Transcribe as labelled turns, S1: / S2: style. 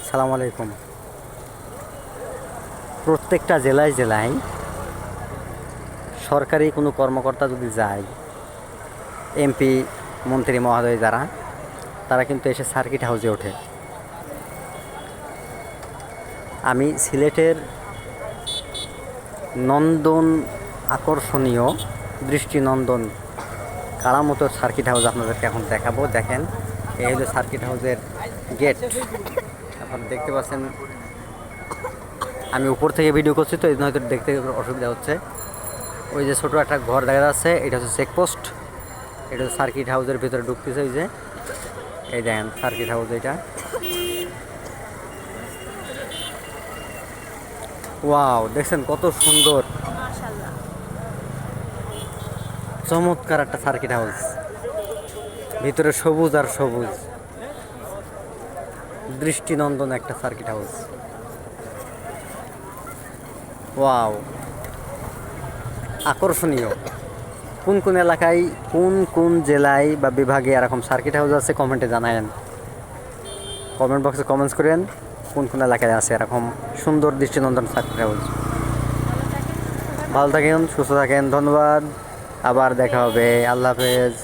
S1: সালামু আলাইকুম। প্রত্যেকটা জেলায় জেলায় সরকারি কোনো কর্মকর্তা যদি যায়, এমপি মন্ত্রী মহোদয় যারা, তারা কিন্তু এসে সার্কিট হাউসে ওঠে। আমি সিলেটের নন্দন আকর্ষণীয় দৃষ্টিনন্দন কালামতো সার্কিট হাউস আপনাদেরকে এখন দেখাবো। দেখেন, এই হলো সার্কিট হাউসের গেট। আপনারা দেখতে পাচ্ছেন, আমি উপর থেকে ভিডিও করছি তো এই জন্য হয়তো দেখতে অসুবিধা হচ্ছে। ওই যে ছোটো একটা ঘর দেখা যাচ্ছে, এটা হচ্ছে চেকপোস্ট। এটা হচ্ছে সার্কিট হাউসের ভিতরে ঢুকতেছে। ওই যে এই দেখেন সার্কিট হাউস, এটা ওয়াও, দেখছেন কত সুন্দর, চমৎকার একটা সার্কিট হাউস। ভিতরে সবুজ আর সবুজ, দৃষ্টিনন্দন একটা সার্কিট হাউস। ওয়াও, আকর্ষণীয়। কোন কোন এলাকায়, কোন কোন জেলায় বা বিভাগে এরকম সার্কিট হাউস আছে কমেন্টে জানায়েন। কমেন্ট বক্সে কমেন্টস করেন কোন কোন এলাকায় আছে এরকম সুন্দর দৃষ্টিনন্দন সার্কিট হাউস। ভালো থাকেন, সুস্থ থাকেন, ধন্যবাদ। আবার দেখা হবে, আল্লাহ হাফেজ।